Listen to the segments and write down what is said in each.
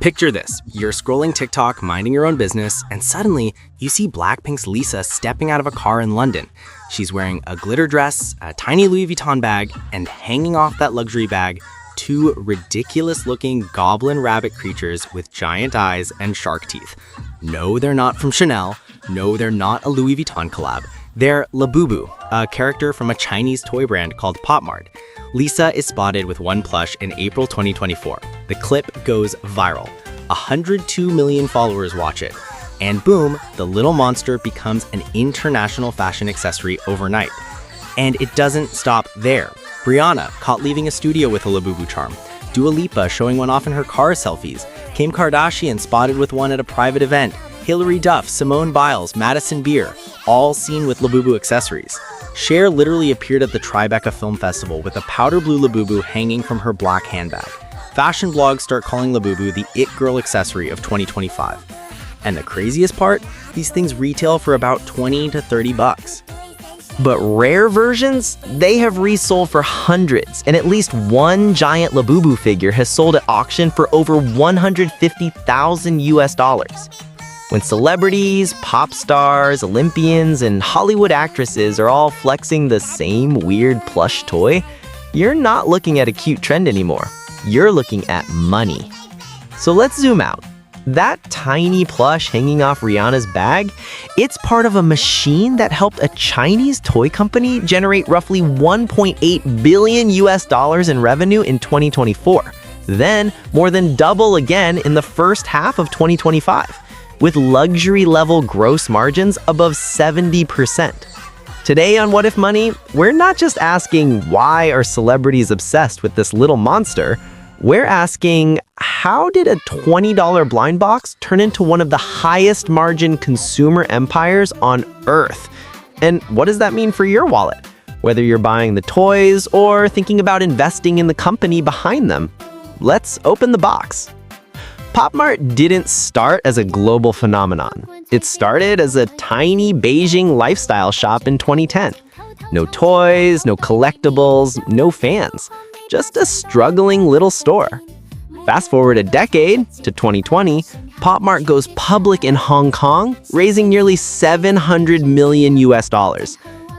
Picture this, you're scrolling TikTok, minding your own business, and suddenly you see Blackpink's Lisa stepping out of a car in London. She's wearing a glitter dress, a tiny Louis Vuitton bag, and hanging off that luxury bag, two ridiculous-looking goblin rabbit creatures with giant eyes and shark teeth. No, they're not from Chanel. No, they're not a Louis Vuitton collab. They're Labubu, a character from a Chinese toy brand called Pop Mart. Lisa is spotted with one plush in April 2024. The clip goes viral. 102 million followers watch it. And boom, the little monster becomes an international fashion accessory overnight. And it doesn't stop there. Rihanna caught leaving a studio with a Labubu charm. Dua Lipa showing one off in her car selfies. Kim Kardashian spotted with one at a private event. Hilary Duff, Simone Biles, Madison Beer, all seen with Labubu accessories. Cher literally appeared at the Tribeca Film Festival with a powder blue Labubu hanging from her black handbag. Fashion blogs start calling Labubu the it girl accessory of 2025. And the craziest part? These things retail for about 20 to 30 bucks. But rare versions, they have resold for hundreds, and at least one giant Labubu figure has sold at auction for over $150,000 US. When celebrities, pop stars, Olympians, and Hollywood actresses are all flexing the same weird plush toy, you're not looking at a cute trend anymore. You're looking at money. So let's zoom out. That tiny plush hanging off Rihanna's bag, it's part of a machine that helped a Chinese toy company generate roughly $1.8 billion US in revenue in 2024. Then more than double again in the first half of 2025. With luxury-level gross margins above 70%. Today on What If Money, we're not just asking why are celebrities obsessed with this little monster, we're asking how did a $20 blind box turn into one of the highest margin consumer empires on Earth? And what does that mean for your wallet? Whether you're buying the toys or thinking about investing in the company behind them. Let's open the box. Pop Mart didn't start as a global phenomenon. It started as a tiny Beijing lifestyle shop in 2010. No toys, no collectibles, no fans. Just a struggling little store. Fast forward a decade to 2020, Pop Mart goes public in Hong Kong, raising nearly $700 million US.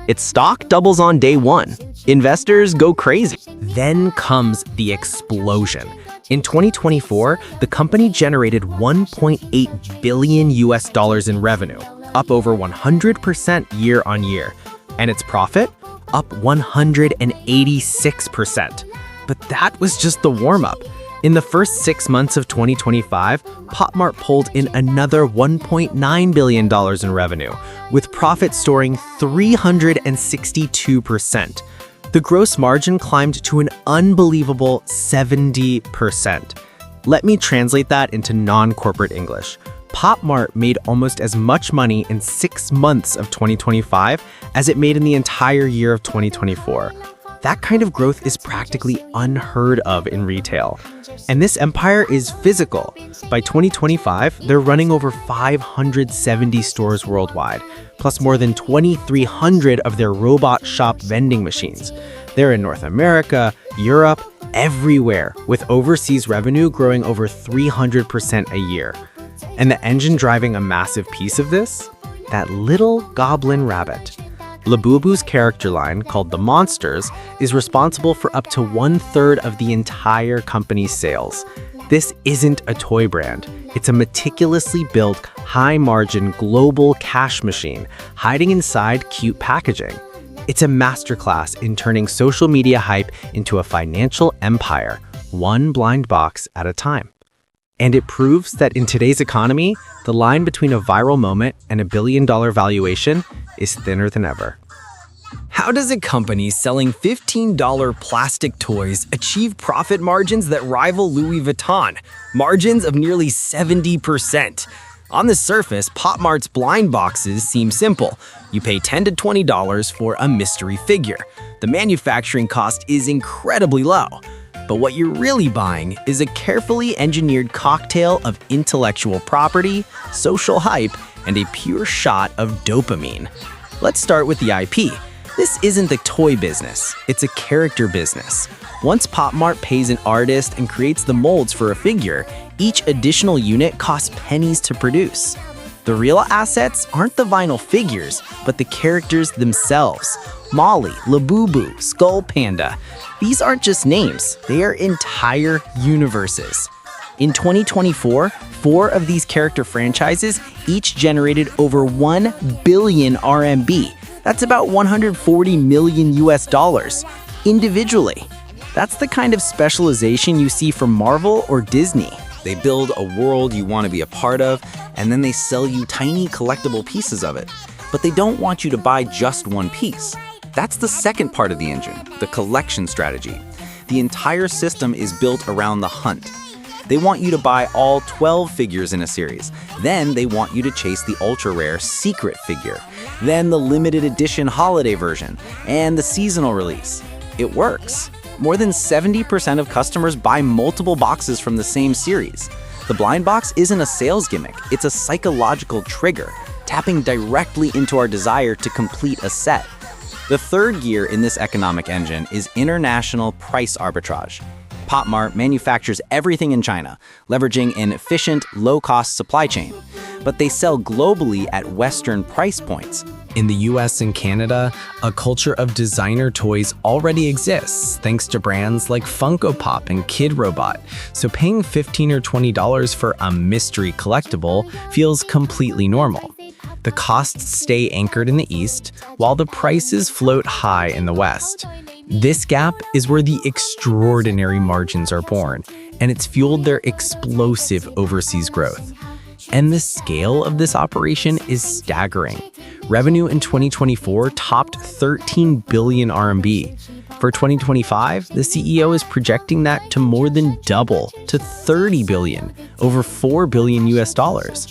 Its stock doubles on day one. Investors go crazy. Then comes the explosion. In 2024, the company generated $1.8 billion US in revenue, up over 100% year on year. And its profit? Up 186%. But that was just the warm-up. In the first 6 months of 2025, Pop Mart pulled in another $1.9 billion in revenue, with profit soaring 362%. The gross margin climbed to an unbelievable 70%. Let me translate that into non-corporate English. Pop Mart made almost as much money in 6 months of 2025 as it made in the entire year of 2024. That kind of growth is practically unheard of in retail. And this empire is physical. By 2025, they're running over 570 stores worldwide, plus more than 2,300 of their robot shop vending machines. They're in North America, Europe, everywhere, with overseas revenue growing over 300% a year. And the engine driving a massive piece of this? That little goblin rabbit. Labubu's character line, called the Monsters, is responsible for up to 1/3 of the entire company's sales. This isn't a toy brand. It's a meticulously built, high-margin global cash machine hiding inside cute packaging. It's a masterclass in turning social media hype into a financial empire, one blind box at a time. And it proves that in today's economy, the line between a viral moment and a billion-dollar valuation is thinner than ever. How does a company selling $15 plastic toys achieve profit margins that rival Louis Vuitton? Margins of nearly 70%. On the surface, Pop Mart's blind boxes seem simple. You pay $10 to $20 for a mystery figure. The manufacturing cost is incredibly low. But what you're really buying is a carefully engineered cocktail of intellectual property, social hype, and a pure shot of dopamine. Let's start with the IP. This isn't the toy business, it's a character business. Once Pop Mart pays an artist and creates the molds for a figure, each additional unit costs pennies to produce. The real assets aren't the vinyl figures, but the characters themselves. Molly, Labubu, Skull Panda. These aren't just names, they are entire universes. In 2024, 4 of these character franchises each generated over 1 billion RMB. That's about 140 million US dollars, individually. That's the kind of specialization you see from Marvel or Disney. They build a world you want to be a part of, and then they sell you tiny collectible pieces of it. But they don't want you to buy just one piece. That's the second part of the engine, the collection strategy. The entire system is built around the hunt. They want you to buy all 12 figures in a series. Then they want you to chase the ultra-rare secret figure. Then the limited edition holiday version, and the seasonal release. It works. More than 70% of customers buy multiple boxes from the same series. The blind box isn't a sales gimmick, it's a psychological trigger, tapping directly into our desire to complete a set. The third gear in this economic engine is international price arbitrage. Pop Mart manufactures everything in China, leveraging an efficient, low-cost supply chain. But they sell globally at Western price points. In the US and Canada, a culture of designer toys already exists thanks to brands like Funko Pop and Kid Robot, so paying $15 or $20 for a mystery collectible feels completely normal. The costs stay anchored in the East, while the prices float high in the West. This gap is where the extraordinary margins are born, and it's fueled their explosive overseas growth. And the scale of this operation is staggering. Revenue in 2024 topped 13 billion RMB. For 2025, the CEO is projecting that to more than double to 30 billion, over 4 billion US dollars.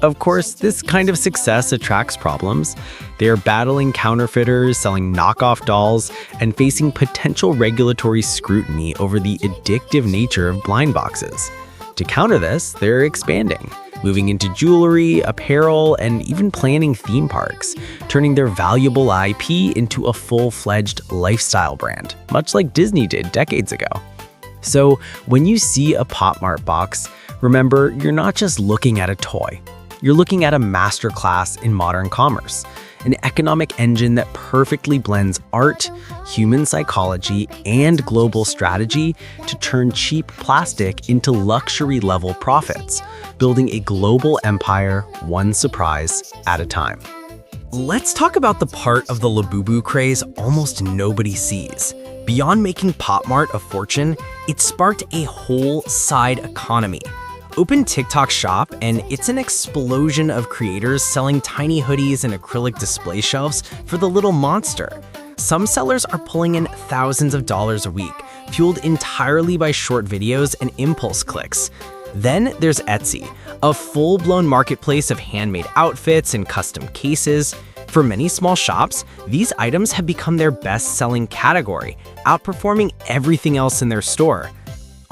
Of course, this kind of success attracts problems. They are battling counterfeiters, selling knockoff dolls, and facing potential regulatory scrutiny over the addictive nature of blind boxes. To counter this, they're expanding, moving into jewelry, apparel, and even planning theme parks, turning their valuable IP into a full-fledged lifestyle brand, much like Disney did decades ago. So when you see a Pop Mart box, remember, you're not just looking at a toy. You're looking at a masterclass in modern commerce, an economic engine that perfectly blends art, human psychology, and global strategy to turn cheap plastic into luxury-level profits, building a global empire one surprise at a time. Let's talk about the part of the Labubu craze almost nobody sees. Beyond making Pop Mart a fortune, it sparked a whole side economy. Open TikTok Shop and it's an explosion of creators selling tiny hoodies and acrylic display shelves for the little monster. Some sellers are pulling in thousands of dollars a week, fueled entirely by short videos and impulse clicks. Then there's Etsy, a full-blown marketplace of handmade outfits and custom cases. For many small shops, these items have become their best-selling category, outperforming everything else in their store.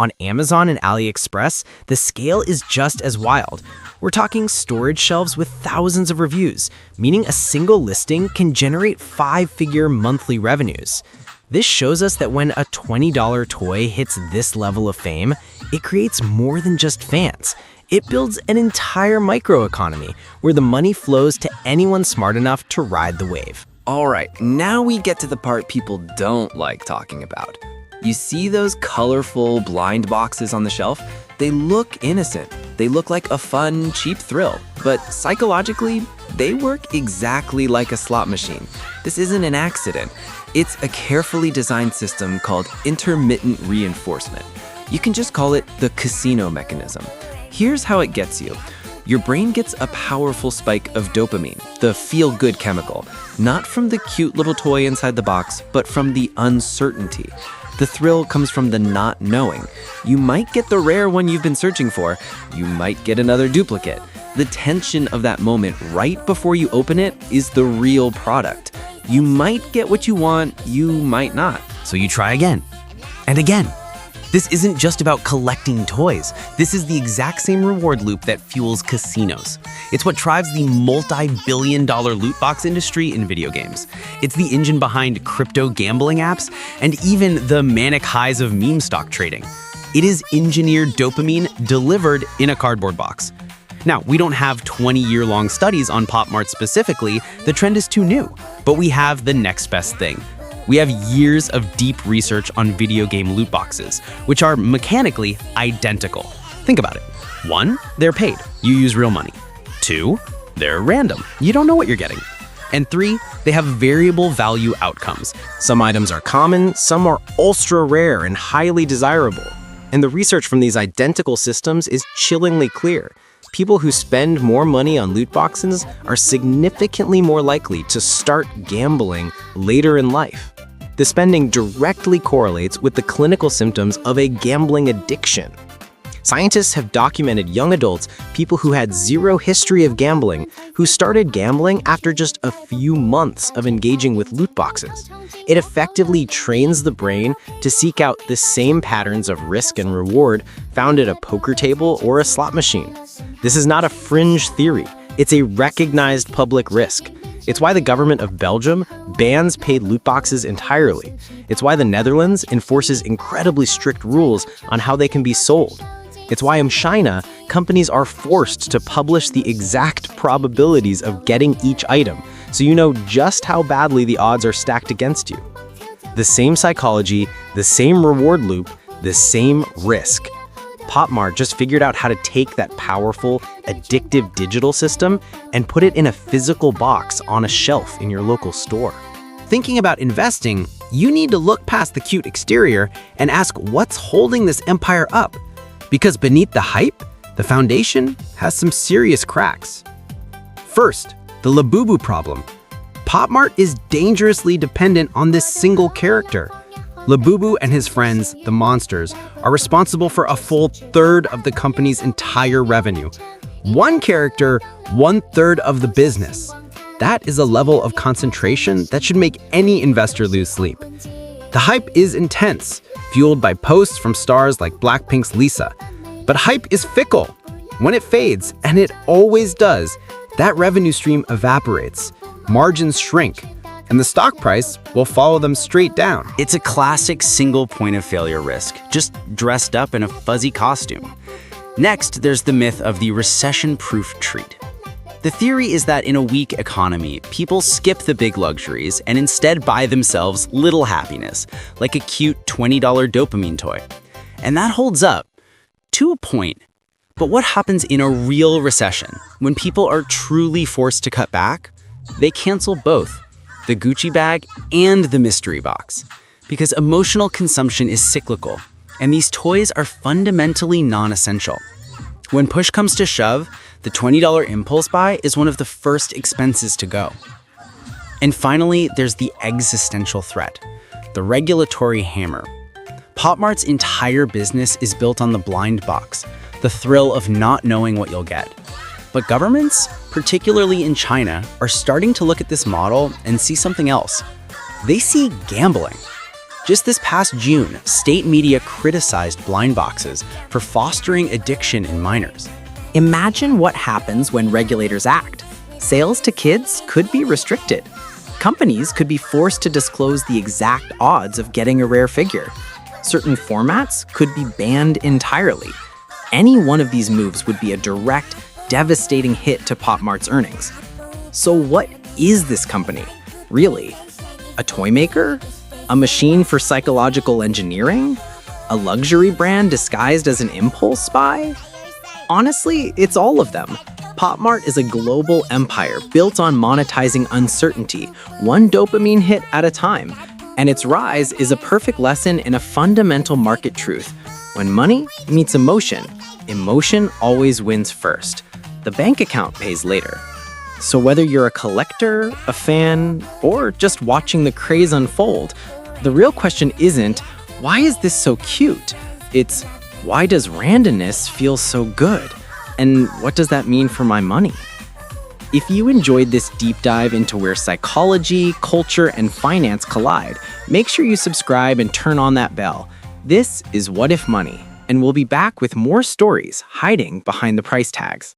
On Amazon and AliExpress, the scale is just as wild. We're talking storage shelves with thousands of reviews, meaning a single listing can generate 5-figure monthly revenues. This shows us that when a $20 toy hits this level of fame, it creates more than just fans. It builds an entire microeconomy where the money flows to anyone smart enough to ride the wave. All right, now we get to the part people don't like talking about. You see those colorful blind boxes on the shelf? They look innocent. They look like a fun, cheap thrill. But psychologically, they work exactly like a slot machine. This isn't an accident. It's a carefully designed system called intermittent reinforcement. You can just call it the casino mechanism. Here's how it gets you. Your brain gets a powerful spike of dopamine, the feel-good chemical, not from the cute little toy inside the box, but from the uncertainty. The thrill comes from the not knowing. You might get the rare one you've been searching for. You might get another duplicate. The tension of that moment right before you open it is the real product. You might get what you want, you might not. So you try again, and again, This isn't just about collecting toys. This is the exact same reward loop that fuels casinos. It's what drives the multi-billion-dollar loot box industry in video games. It's the engine behind crypto gambling apps and even the manic highs of meme stock trading. It is engineered dopamine delivered in a cardboard box. Now, we don't have 20-year-long studies on Pop Mart specifically. The trend is too new. But we have the next best thing. We have years of deep research on video game loot boxes, which are mechanically identical. Think about it. 1, they're paid. You use real money. 2, they're random. You don't know what you're getting. And 3, they have variable value outcomes. Some items are common, some are ultra rare and highly desirable. And the research from these identical systems is chillingly clear. People who spend more money on loot boxes are significantly more likely to start gambling later in life. The spending directly correlates with the clinical symptoms of a gambling addiction. Scientists have documented young adults, people who had zero history of gambling, who started gambling after just a few months of engaging with loot boxes. It effectively trains the brain to seek out the same patterns of risk and reward found at a poker table or a slot machine. This is not a fringe theory. It's a recognized public risk. It's why the government of Belgium bans paid loot boxes entirely. It's why the Netherlands enforces incredibly strict rules on how they can be sold. It's why in China, companies are forced to publish the exact probabilities of getting each item, so you know just how badly the odds are stacked against you. The same psychology, the same reward loop, the same risk. Pop Mart just figured out how to take that powerful, addictive digital system and put it in a physical box on a shelf in your local store. Thinking about investing, you need to look past the cute exterior and ask what's holding this empire up. Because beneath the hype, the foundation has some serious cracks. First, the Labubu problem. Pop Mart is dangerously dependent on this single character. Labubu and his friends, the monsters, are responsible for a full third of the company's entire revenue. One character, 1/3 of the business. That is a level of concentration that should make any investor lose sleep. The hype is intense, fueled by posts from stars like Blackpink's Lisa. But hype is fickle. When it fades, and it always does, that revenue stream evaporates, margins shrink, and the stock price will follow them straight down. It's a classic single point of failure risk, just dressed up in a fuzzy costume. Next, there's the myth of the recession-proof treat. The theory is that in a weak economy, people skip the big luxuries and instead buy themselves little happiness, like a cute $20 dopamine toy. And that holds up to a point. But what happens in a real recession, when people are truly forced to cut back? They cancel both, the Gucci bag and the mystery box, because emotional consumption is cyclical, and these toys are fundamentally non-essential. When push comes to shove, the $20 impulse buy is one of the first expenses to go. And finally, there's the existential threat, the regulatory hammer. Pop Mart's entire business is built on the blind box, the thrill of not knowing what you'll get. But governments, particularly in China, are starting to look at this model and see something else. They see gambling. Just this past June, state media criticized blind boxes for fostering addiction in minors. Imagine what happens when regulators act. Sales to kids could be restricted. Companies could be forced to disclose the exact odds of getting a rare figure. Certain formats could be banned entirely. Any one of these moves would be a direct, devastating hit to Pop Mart's earnings. So what is this company, really? A toy maker? A machine for psychological engineering? A luxury brand disguised as an impulse buy? Honestly, it's all of them. Pop Mart is a global empire built on monetizing uncertainty, one dopamine hit at a time. And its rise is a perfect lesson in a fundamental market truth. When money meets emotion, emotion always wins first. The bank account pays later. So whether you're a collector, a fan, or just watching the craze unfold, the real question isn't, why is this so cute? It's, why does randomness feel so good? And what does that mean for my money? If you enjoyed this deep dive into where psychology, culture, and finance collide, make sure you subscribe and turn on that bell. This is What If Money, and we'll be back with more stories hiding behind the price tags.